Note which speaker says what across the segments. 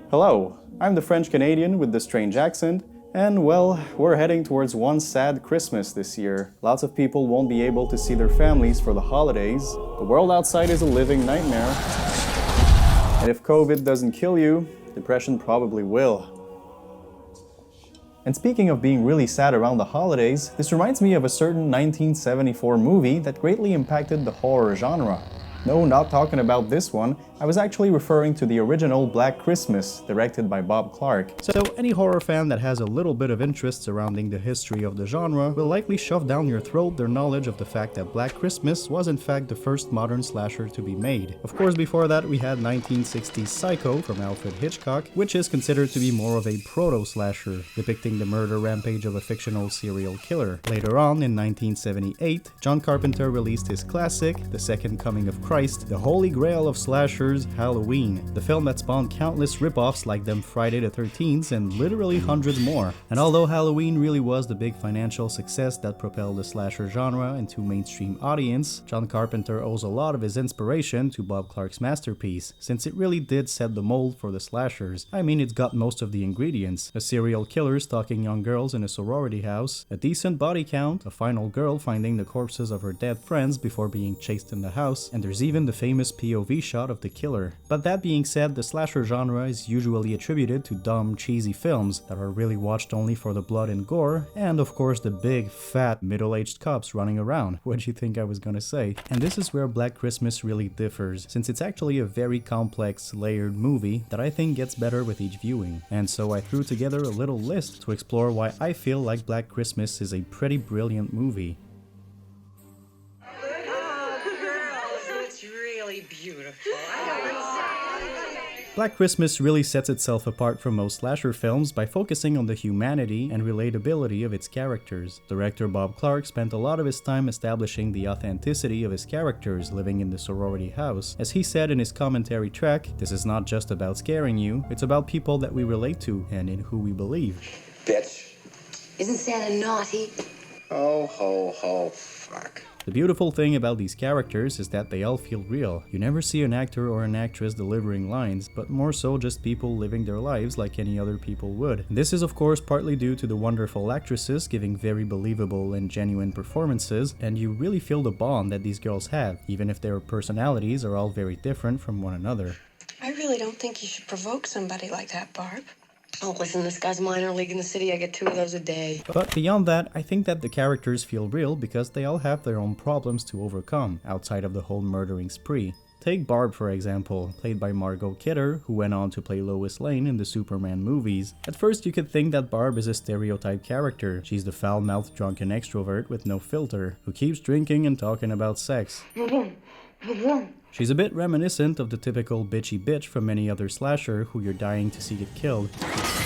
Speaker 1: Hello, I'm the French Canadian with the strange accent, and well, we're heading towards one sad Christmas this year. Lots of people won't be able to see their families for the holidays. The world outside is a living nightmare. And if COVID doesn't kill you, depression probably will. And speaking of being really sad around the holidays, this reminds me of a certain 1974 movie that greatly impacted the horror genre. No, not talking about this one, I was actually referring to the original Black Christmas, directed by Bob Clark. So any horror fan that has a little bit of interest surrounding the history of the genre will likely shove down your throat their knowledge of the fact that Black Christmas was in fact the first modern slasher to be made. Of course, before that we had 1960s Psycho from Alfred Hitchcock, which is considered to be more of a proto-slasher, depicting the murder rampage of a fictional serial killer. Later on, in 1978, John Carpenter released his classic, The Second Coming of Christ, the holy grail of slashers, Halloween, the film that spawned countless rip-offs like them Friday the 13th and literally hundreds more. And although Halloween really was the big financial success that propelled the slasher genre into mainstream audience, John Carpenter owes a lot of his inspiration to Bob Clark's masterpiece, since it really did set the mold for the slashers. I mean, it's got most of the ingredients: a serial killer stalking young girls in a sorority house, a decent body count, a final girl finding the corpses of her dead friends before being chased in the house, and there's even the famous POV shot of the killer. But that being said, the slasher genre is usually attributed to dumb, cheesy films that are really watched only for the blood and gore, and of course the big, fat, middle-aged cops running around. What'd you think I was gonna say? And this is where Black Christmas really differs, since it's actually a very complex, layered movie that I think gets better with each viewing. And so I threw together a little list to explore why I feel like Black Christmas is a pretty brilliant movie.
Speaker 2: Beautiful.
Speaker 1: Black Christmas really sets itself apart from most slasher films by focusing on the humanity and relatability of its characters. Director Bob Clark spent a lot of his time establishing the authenticity of his characters living in the sorority house. As he said in his commentary track, this is not just about scaring you, it's about people that we relate to and in who we believe.
Speaker 2: Bitch.
Speaker 3: Isn't Santa naughty?
Speaker 2: Ho, ho, ho, fuck.
Speaker 1: The beautiful thing about these characters is that they all feel real. You never see an actor or an actress delivering lines, but more so just people living their lives like any other people would. And this is of course partly due to the wonderful actresses giving very believable and genuine performances, and you really feel the bond that these girls have, even if their personalities are all very different from one another.
Speaker 4: I really don't think you should provoke somebody like that, Barb.
Speaker 3: Oh, listen, this guy's minor league in the city. I get 2 of those a day.
Speaker 1: But beyond that, I think that the characters feel real because they all have their own problems to overcome, outside of the whole murdering spree. Take Barb for example, played by Margot Kidder, who went on to play Lois Lane in the Superman movies. At first you could think that Barb is a stereotype character. She's the foul-mouthed drunken extrovert with no filter, who keeps drinking and talking about sex. She's a bit reminiscent of the typical bitchy bitch from any other slasher who you're dying to see get killed.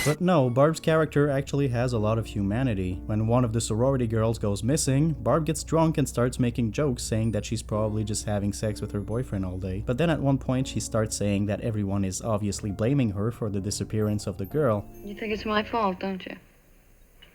Speaker 1: But no, Barb's character actually has a lot of humanity. When one of the sorority girls goes missing, Barb gets drunk and starts making jokes saying that she's probably just having sex with her boyfriend all day. But then at one point she starts saying that everyone is obviously blaming her for the disappearance of the girl.
Speaker 5: You think it's my fault, don't you?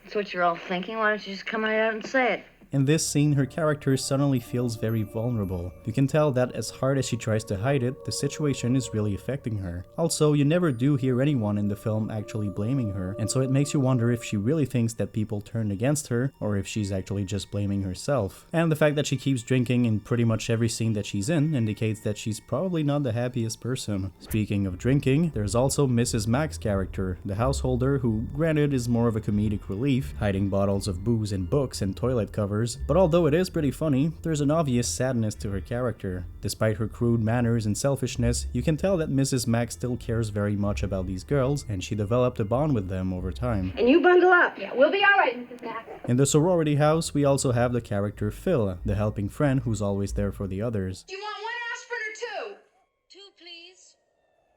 Speaker 5: That's what you're all thinking. Why don't you just come right out and say it?
Speaker 1: In this scene, her character suddenly feels very vulnerable. You can tell that as hard as she tries to hide it, the situation is really affecting her. Also, you never do hear anyone in the film actually blaming her, and so it makes you wonder if she really thinks that people turned against her, or if she's actually just blaming herself. And the fact that she keeps drinking in pretty much every scene that she's in indicates that she's probably not the happiest person. Speaking of drinking, there's also Mrs. Mack's character, the householder who, granted, is more of a comedic relief, hiding bottles of booze in books and toilet covers. But although it is pretty funny, there's an obvious sadness to her character. Despite her crude manners and selfishness, you can tell that Mrs. Mack still cares very much about these girls, and she developed a bond with them over time.
Speaker 5: And you bundle up. Yeah, we'll be all right, Mrs. Mack.
Speaker 1: In the sorority house, we also have the character Phil, the helping friend who's always there for the others.
Speaker 4: Do you want 1 aspirin or 2?
Speaker 3: 2, please.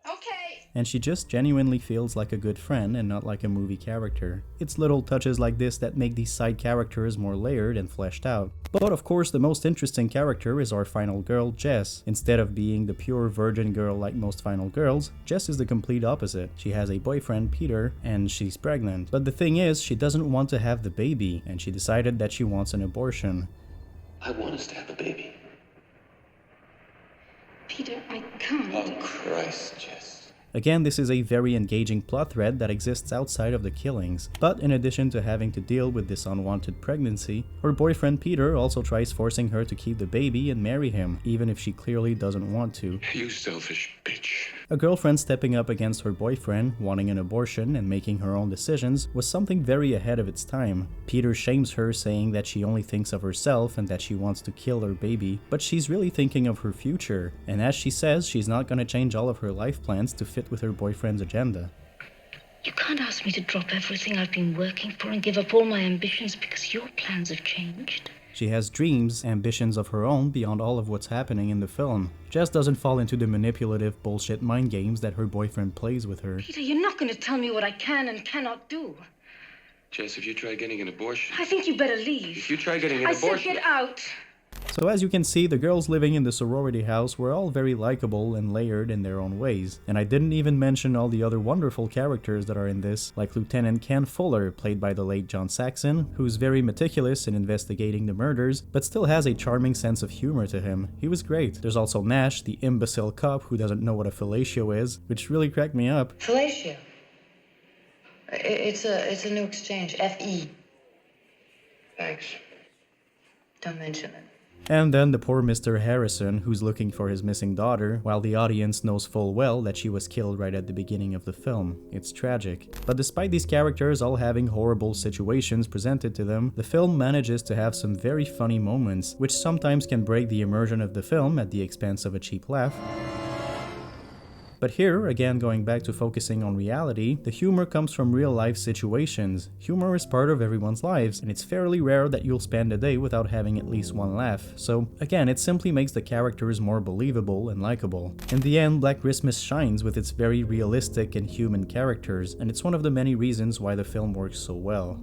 Speaker 4: Okay.
Speaker 1: And she just genuinely feels like a good friend and not like a movie character. It's little touches like this that make these side characters more layered and fleshed out. But of course the most interesting character is our final girl, Jess. Instead of being the pure virgin girl like most final girls, Jess is the complete opposite. She has a boyfriend, Peter, and she's pregnant. But the thing is, she doesn't want to have the baby, and she decided that she wants an abortion.
Speaker 6: I want us to have a baby.
Speaker 5: Peter, I can't.
Speaker 6: Oh, Christ, Jess.
Speaker 1: Again, this is a very engaging plot thread that exists outside of the killings, but in addition to having to deal with this unwanted pregnancy, her boyfriend Peter also tries forcing her to keep the baby and marry him, even if she clearly doesn't want to.
Speaker 6: You selfish bitch.
Speaker 1: A girlfriend stepping up against her boyfriend, wanting an abortion and making her own decisions, was something very ahead of its time. Peter shames her, saying that she only thinks of herself and that she wants to kill her baby, but she's really thinking of her future, and as she says, she's not gonna change all of her life plans to fit with her boyfriend's agenda.
Speaker 5: You can't ask me to drop everything I've been working for and give up all my ambitions because your plans have changed.
Speaker 1: She has dreams, ambitions of her own beyond all of what's happening in the film. Jess doesn't fall into the manipulative bullshit mind games that her boyfriend plays with her.
Speaker 5: Peter, you're not going to tell me what I can and cannot do.
Speaker 6: Jess, if you try getting an abortion...
Speaker 5: I think you better leave.
Speaker 6: If you try getting an
Speaker 5: I
Speaker 6: abortion...
Speaker 5: said get out.
Speaker 1: So as you can see, the girls living in the sorority house were all very likable and layered in their own ways. And I didn't even mention all the other wonderful characters that are in this, like Lieutenant Ken Fuller, played by the late John Saxon, who's very meticulous in investigating the murders, but still has a charming sense of humor to him. He was great. There's also Nash, the imbecile cop who doesn't know what a fellatio is, which really cracked me up.
Speaker 3: Fellatio. It's a new exchange. F-E.
Speaker 2: Thanks.
Speaker 3: Don't mention it.
Speaker 1: And then the poor Mr. Harrison, who's looking for his missing daughter, while the audience knows full well that she was killed right at the beginning of the film. It's tragic. But despite these characters all having horrible situations presented to them, the film manages to have some very funny moments, which sometimes can break the immersion of the film at the expense of a cheap laugh. But here, again going back to focusing on reality, the humor comes from real-life situations. Humor is part of everyone's lives, and it's fairly rare that you'll spend a day without having at least one laugh. So again, it simply makes the characters more believable and likable. In the end, Black Christmas shines with its very realistic and human characters, and it's one of the many reasons why the film works so well.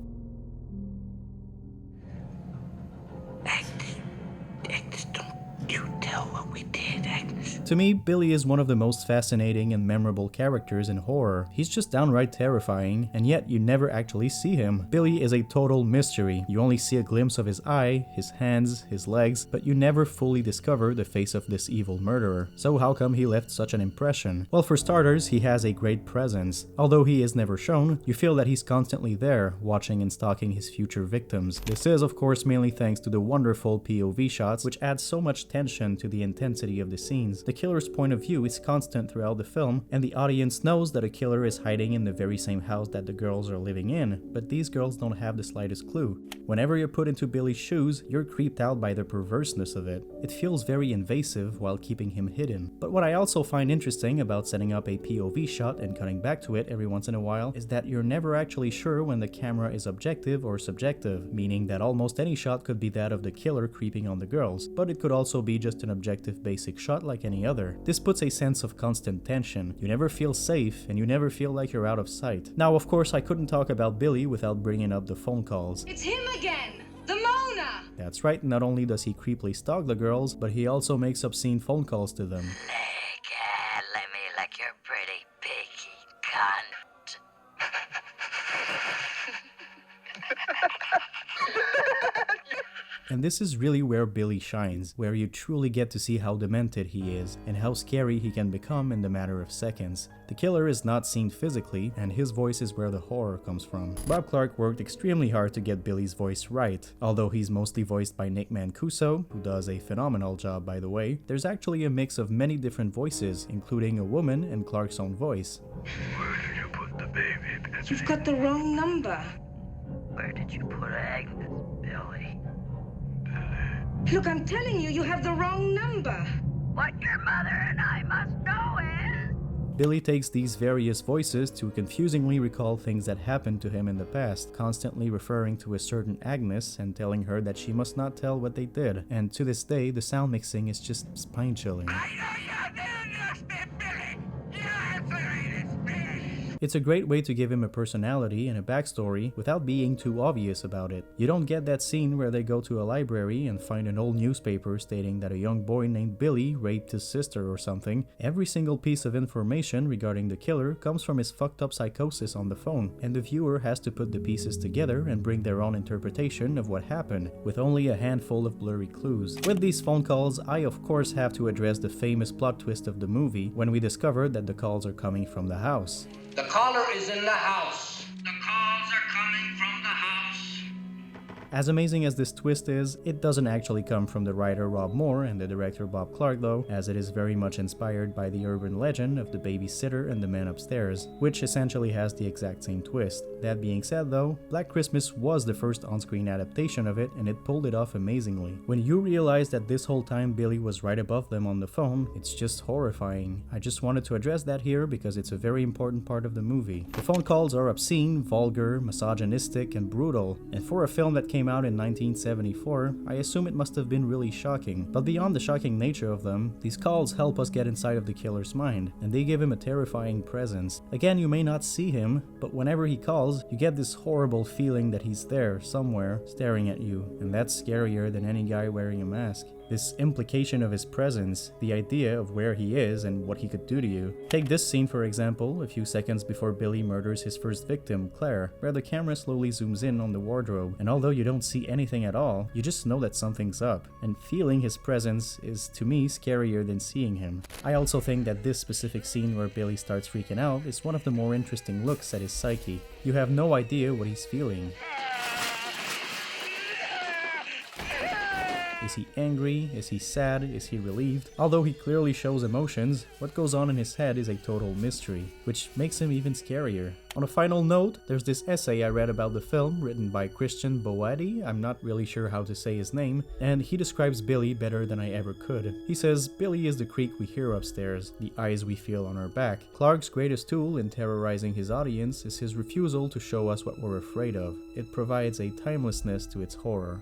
Speaker 2: Agnes, don't you tell what we did, Agnes.
Speaker 1: To me, Billy is one of the most fascinating and memorable characters in horror. He's just downright terrifying, and yet you never actually see him. Billy is a total mystery. You only see a glimpse of his eye, his hands, his legs, but you never fully discover the face of this evil murderer. So how come he left such an impression? Well, for starters, he has a great presence. Although he is never shown, you feel that he's constantly there, watching and stalking his future victims. This is, of course, mainly thanks to the wonderful POV shots, which add so much tension to the intensity of the scenes. The killer's point of view is constant throughout the film, and the audience knows that a killer is hiding in the very same house that the girls are living in, but these girls don't have the slightest clue. Whenever you're put into Billy's shoes, you're creeped out by the perverseness of it. It feels very invasive while keeping him hidden. But what I also find interesting about setting up a POV shot and cutting back to it every once in a while is that you're never actually sure when the camera is objective or subjective, meaning that almost any shot could be that of the killer creeping on the girls, but it could also be just an objective basic shot like any other. This puts a sense of constant tension. You never feel safe, and you never feel like you're out of sight. Now, of course, I couldn't talk about Billy without bringing up the phone calls.
Speaker 4: It's him again! The Mona!
Speaker 1: That's right, not only does he creepily stalk the girls, but he also makes obscene phone calls to them.
Speaker 7: Let me lick your pretty picky cunt.
Speaker 1: And this is really where Billy shines, where you truly get to see how demented he is, and how scary he can become in the matter of seconds. The killer is not seen physically, and his voice is where the horror comes from. Bob Clark worked extremely hard to get Billy's voice right. Although he's mostly voiced by Nick Mancuso, who does a phenomenal job by the way, there's actually a mix of many different voices, including a woman and Clark's own voice.
Speaker 6: Where did you put the baby, Betsy?
Speaker 4: You've got the wrong number.
Speaker 7: Where did you put Agnes, Billy?
Speaker 4: Look, I'm telling you, you have the wrong number.
Speaker 7: What your mother and I must know is...
Speaker 1: Billy takes these various voices to confusingly recall things that happened to him in the past, constantly referring to a certain Agnes and telling her that she must not tell what they did. And to this day, the sound mixing is just spine-chilling.
Speaker 7: I know you didn't understand, Billy! Your answer is Billy!
Speaker 1: It's a great way to give him a personality and a backstory without being too obvious about it. You don't get that scene where they go to a library and find an old newspaper stating that a young boy named Billy raped his sister or something. Every single piece of information regarding the killer comes from his fucked up psychosis on the phone, and the viewer has to put the pieces together and bring their own interpretation of what happened, with only a handful of blurry clues. With these phone calls, I of course have to address the famous plot twist of the movie when we discover that the calls are coming from the house.
Speaker 2: The caller is in the house. The calls are coming from the house.
Speaker 1: As amazing as this twist is, it doesn't actually come from the writer Rob Moore and the director Bob Clark though, as it is very much inspired by the urban legend of the babysitter and the man upstairs, which essentially has the exact same twist. That being said though, Black Christmas was the first on-screen adaptation of it and it pulled it off amazingly. When you realize that this whole time Billy was right above them on the phone, it's just horrifying. I just wanted to address that here because it's a very important part of the movie. The phone calls are obscene, vulgar, misogynistic, and brutal, and for a film that came out in 1974, I assume it must have been really shocking. But beyond the shocking nature of them, these calls help us get inside of the killer's mind, and they give him a terrifying presence. Again, you may not see him, but whenever he calls, you get this horrible feeling that he's there, somewhere, staring at you, and that's scarier than any guy wearing a mask. This implication of his presence, the idea of where he is and what he could do to you. Take this scene for example, a few seconds before Billy murders his first victim, Claire, where the camera slowly zooms in on the wardrobe, and although you don't see anything at all, you just know that something's up, and feeling his presence is, to me, scarier than seeing him. I also think that this specific scene where Billy starts freaking out is one of the more interesting looks at his psyche. You have no idea what he's feeling. Is he angry? Is he sad? Is he relieved? Although he clearly shows emotions, what goes on in his head is a total mystery, which makes him even scarier. On a final note, there's this essay I read about the film written by Christian Boadi, I'm not really sure how to say his name, and he describes Billy better than I ever could. He says, Billy is the creak we hear upstairs, the eyes we feel on our back. Clark's greatest tool in terrorizing his audience is his refusal to show us what we're afraid of. It provides a timelessness to its horror.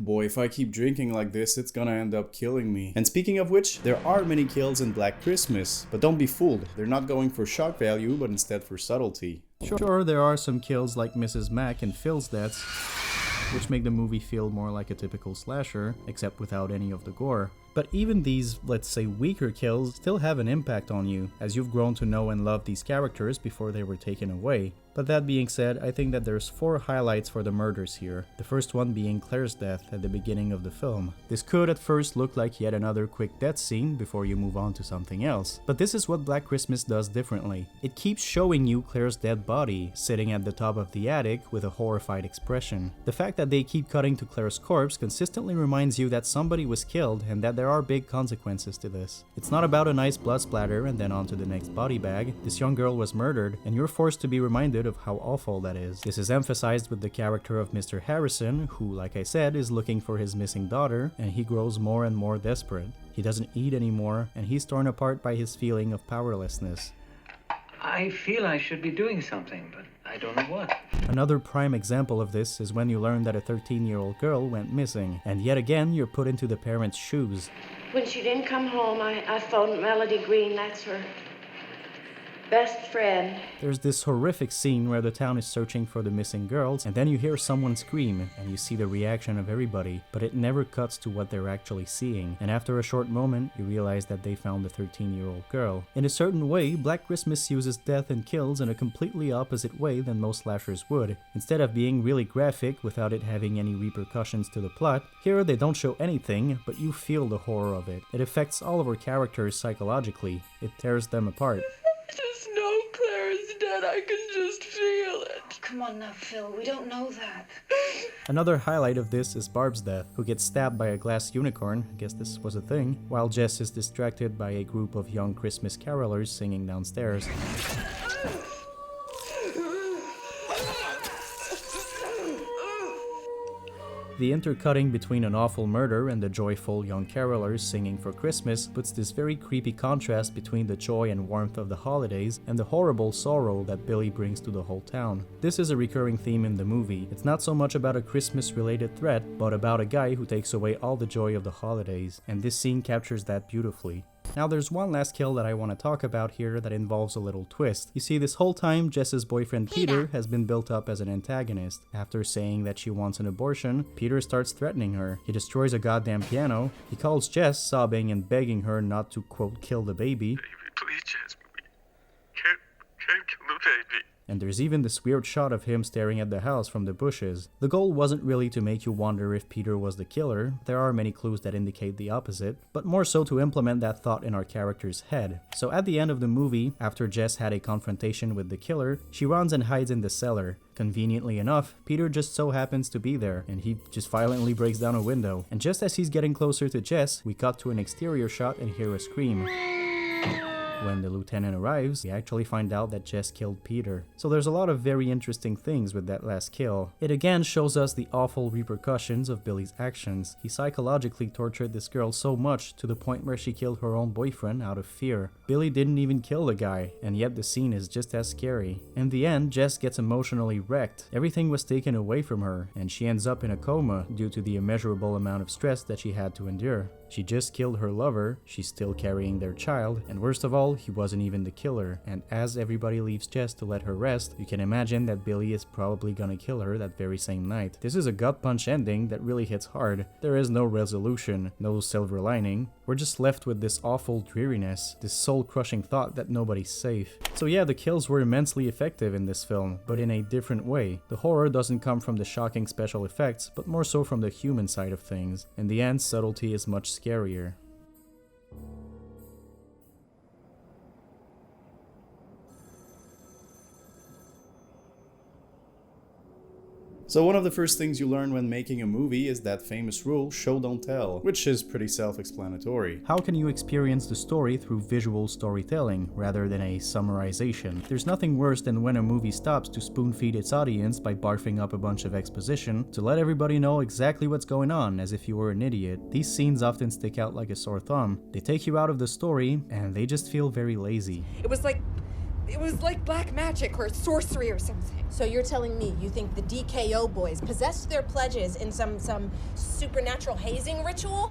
Speaker 8: Boy, if I keep drinking like this, it's gonna end up killing me. And speaking of which, there are many kills in Black Christmas, but don't be fooled, they're not going for shock value, but instead for subtlety.
Speaker 1: Sure, there are some kills like Mrs. Mack and Phil's deaths, which make the movie feel more like a typical slasher, except without any of the gore. But even these, let's say, weaker kills still have an impact on you, as you've grown to know and love these characters before they were taken away. But that being said, I think that there's 4 highlights for the murders here, the first one being Claire's death at the beginning of the film. This could at first look like yet another quick death scene before you move on to something else, but this is what Black Christmas does differently. It keeps showing you Claire's dead body, sitting at the top of the attic with a horrified expression. The fact that they keep cutting to Claire's corpse consistently reminds you that somebody was killed and that there are big consequences to this. It's not about a nice blood splatter and then on to the next body bag. This young girl was murdered, and you're forced to be reminded of how awful that is. This is emphasized with the character of Mr. Harrison, who, like I said, is looking for his missing daughter, and he grows more and more desperate. He doesn't eat anymore, and he's torn apart by his feeling of powerlessness.
Speaker 9: I feel I should be doing something, but I don't know what.
Speaker 1: Another prime example of this is when you learn that a 13-year-old girl went missing, and yet again you're put into the parents' shoes.
Speaker 10: When she didn't come home, I phoned Melody Green, that's her best friend.
Speaker 1: There's this horrific scene where the town is searching for the missing girls, and then you hear someone scream, and you see the reaction of everybody, but it never cuts to what they're actually seeing, and after a short moment, you realize that they found the 13-year-old girl. In a certain way, Black Christmas uses death and kills in a completely opposite way than most slashers would. Instead of being really graphic without it having any repercussions to the plot, here they don't show anything, but you feel the horror of it. It affects all of our characters psychologically. It tears them apart.
Speaker 4: Just know Claire's dead. I can just feel it.
Speaker 5: Come on now, Phil. We don't know that.
Speaker 1: Another highlight of this is Barb's death, who gets stabbed by a glass unicorn, I guess this was a thing, while Jess is distracted by a group of young Christmas carolers singing downstairs.
Speaker 11: The intercutting between an awful murder and the joyful young carolers singing for Christmas puts this very creepy contrast between the joy and warmth of the holidays and the horrible sorrow that Billy brings to the whole town. This is a recurring theme in the movie. It's not so much about a Christmas-related threat, but about a guy who takes away all the joy of the holidays, and this scene captures that beautifully. Now there's one last kill that I want to talk about here that involves a little twist. You see, this whole time Jess's boyfriend Peter has been built up as an antagonist. After saying that she wants an abortion, Peter starts threatening her. He destroys a goddamn piano. He calls Jess, sobbing and begging her not to, quote, kill the baby.
Speaker 6: Baby, please, Jess, can't kill the baby.
Speaker 11: And there's even this weird shot of him staring at the house from the bushes. The goal wasn't really to make you wonder if Peter was the killer, there are many clues that indicate the opposite, but more so to implement that thought in our character's head. So at the end of the movie, after Jess had a confrontation with the killer, she runs and hides in the cellar. Conveniently enough, Peter just so happens to be there, and he just violently breaks down a window. And just as he's getting closer to Jess, we cut to an exterior shot and hear a scream. When the lieutenant arrives, we actually find out that Jess killed Peter. So there's a lot of very interesting things with that last kill. It again shows us the awful repercussions of Billy's actions. He psychologically tortured this girl so much to the point where she killed her own boyfriend out of fear. Billy didn't even kill the guy, and yet the scene is just as scary. In the end, Jess gets emotionally wrecked. Everything was taken away from her, and she ends up in a coma due to the immeasurable amount of stress that she had to endure. She just killed her lover, she's still carrying their child, and worst of all, he wasn't even the killer. And as everybody leaves Jess to let her rest, you can imagine that Billy is probably gonna kill her that very same night. This is a gut punch ending that really hits hard. There is no resolution, no silver lining. We're just left with this awful dreariness, this soul-crushing thought that nobody's safe. So yeah, the kills were immensely effective in this film, but in a different way. The horror doesn't come from the shocking special effects, but more so from the human side of things. In the end, subtlety is much scarier.
Speaker 8: So one of the first things you learn when making a movie is that famous rule, show don't tell, which is pretty self-explanatory.
Speaker 11: How can you experience the story through visual storytelling rather than a summarization? There's nothing worse than when a movie stops to spoon-feed its audience by barfing up a bunch of exposition to let everybody know exactly what's going on as if you were an idiot. These scenes often stick out like a sore thumb. They take you out of the story and they just feel very lazy.
Speaker 12: It was like black magic or sorcery or something.
Speaker 13: So you're telling me you think the DKO boys possessed their pledges in some supernatural hazing ritual?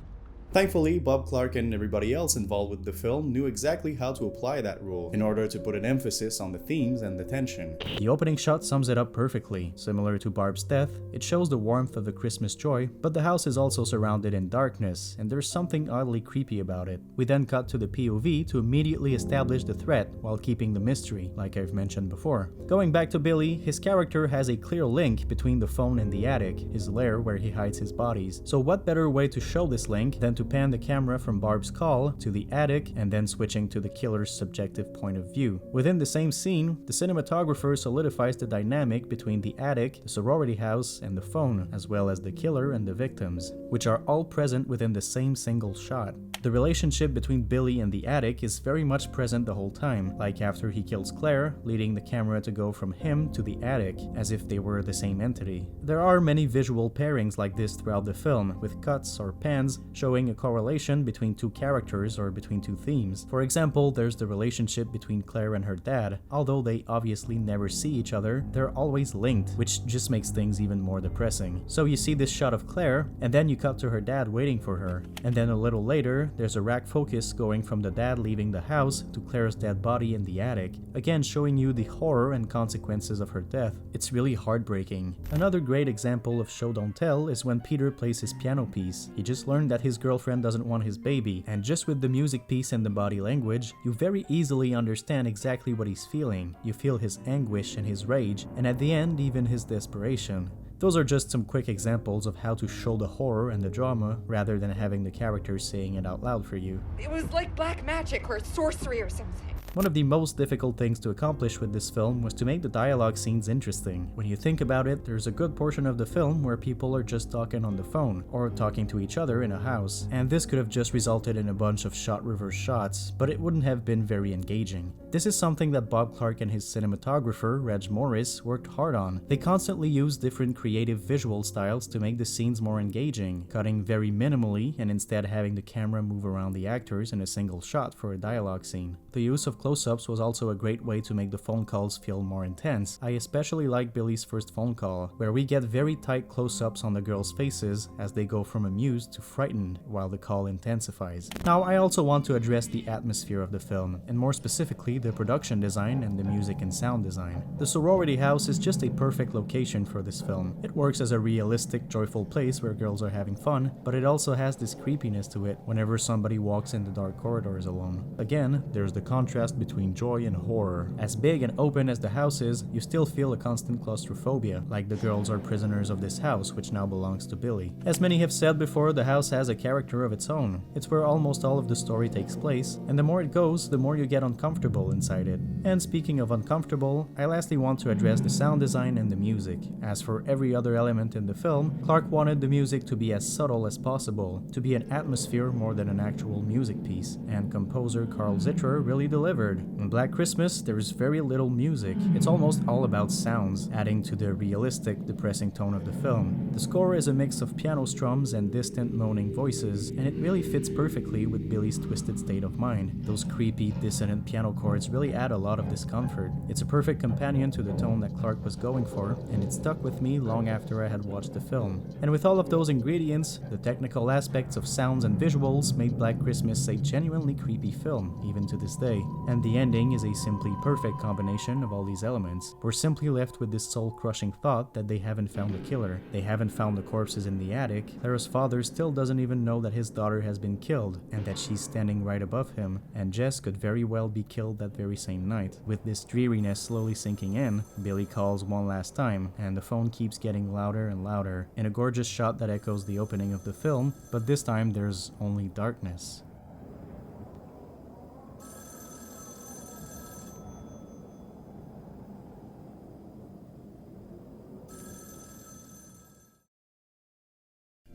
Speaker 8: Thankfully, Bob Clark and everybody else involved with the film knew exactly how to apply that rule in order to put an emphasis on the themes and the tension.
Speaker 11: The opening shot sums it up perfectly. Similar to Barb's death, it shows the warmth of the Christmas joy, but the house is also surrounded in darkness, and there's something oddly creepy about it. We then cut to the POV to immediately establish the threat while keeping the mystery, like I've mentioned before. Going back to Billy, his character has a clear link between the phone and the attic, his lair where he hides his bodies. So what better way to show this link than to pan the camera from Barb's call to the attic and then switching to the killer's subjective point of view. Within the same scene, the cinematographer solidifies the dynamic between the attic, the sorority house, and the phone, as well as the killer and the victims, which are all present within the same single shot. The relationship between Billy and the attic is very much present the whole time, like after he kills Claire, leading the camera to go from him to the attic, as if they were the same entity. There are many visual pairings like this throughout the film, with cuts or pans showing a correlation between two characters or between two themes. For example, there's the relationship between Claire and her dad. Although they obviously never see each other, they're always linked, which just makes things even more depressing. So you see this shot of Claire, and then you cut to her dad waiting for her. And then a little later, there's a rack focus going from the dad leaving the house to Claire's dead body in the attic, again showing you the horror and consequences of her death. It's really heartbreaking. Another great example of show don't tell is when Peter plays his piano piece. He just learned that his girlfriend doesn't want his baby, and just with the music piece and the body language, you very easily understand exactly what he's feeling. You feel his anguish and his rage, and at the end, even his desperation. Those are just some quick examples of how to show the horror and the drama rather than having the characters saying it out loud for you.
Speaker 12: It was like black magic or sorcery or something.
Speaker 11: One of the most difficult things to accomplish with this film was to make the dialogue scenes interesting. When you think about it, there's a good portion of the film where people are just talking on the phone, or talking to each other in a house, and this could have just resulted in a bunch of shot reverse shots, but it wouldn't have been very engaging. This is something that Bob Clark and his cinematographer, Reg Morris, worked hard on. They constantly used different creative visual styles to make the scenes more engaging, cutting very minimally and instead having the camera move around the actors in a single shot for a dialogue scene. The use of close-ups was also a great way to make the phone calls feel more intense. I especially like Billy's first phone call, where we get very tight close-ups on the girls' faces as they go from amused to frightened while the call intensifies. Now, I also want to address the atmosphere of the film, and more specifically the production design and the music and sound design. The sorority house is just a perfect location for this film. It works as a realistic, joyful place where girls are having fun, but it also has this creepiness to it whenever somebody walks in the dark corridors alone. Again, there's the contrast between joy and horror. As big and open as the house is, you still feel a constant claustrophobia, like the girls are prisoners of this house, which now belongs to Billy. As many have said before, the house has a character of its own. It's where almost all of the story takes place, and the more it goes, the more you get uncomfortable inside it. And speaking of uncomfortable, I lastly want to address the sound design and the music. As for every other element in the film, Clark wanted the music to be as subtle as possible, to be an atmosphere more than an actual music piece, and composer Carl Zittra really delivered. In Black Christmas, there is very little music. It's almost all about sounds, adding to the realistic, depressing tone of the film. The score is a mix of piano strums and distant moaning voices, and it really fits perfectly with Billy's twisted state of mind. Those creepy, dissonant piano chords really add a lot of discomfort. It's a perfect companion to the tone that Clark was going for, and it stuck with me long after I had watched the film. And with all of those ingredients, the technical aspects of sounds and visuals made Black Christmas a genuinely creepy film, even to this day. And the ending is a simply perfect combination of all these elements. We're simply left with this soul-crushing thought that they haven't found the killer. They haven't found the corpses in the attic. Clara's father still doesn't even know that his daughter has been killed, and that she's standing right above him, and Jess could very well be killed that very same night. With this dreariness slowly sinking in, Billy calls one last time, and the phone keeps getting louder and louder, in a gorgeous shot that echoes the opening of the film, but this time there's only darkness.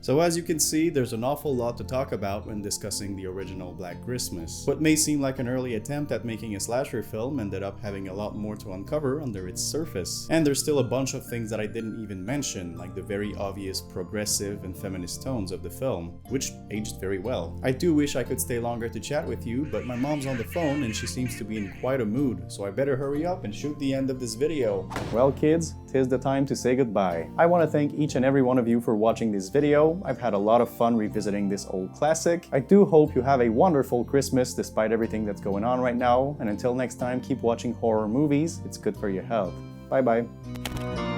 Speaker 8: So as you can see, there's an awful lot to talk about when discussing the original Black Christmas. What may seem like an early attempt at making a slasher film ended up having a lot more to uncover under its surface. And there's still a bunch of things that I didn't even mention, like the very obvious progressive and feminist tones of the film, which aged very well. I do wish I could stay longer to chat with you, but my mom's on the phone and she seems to be in quite a mood, so I better hurry up and shoot the end of this video.
Speaker 1: Well kids, 'tis the time to say goodbye. I want to thank each and every one of you for watching this video. I've had a lot of fun revisiting this old classic. I do hope you have a wonderful Christmas despite everything that's going on right now, and until next time, keep watching horror movies. It's good for your health. Bye bye.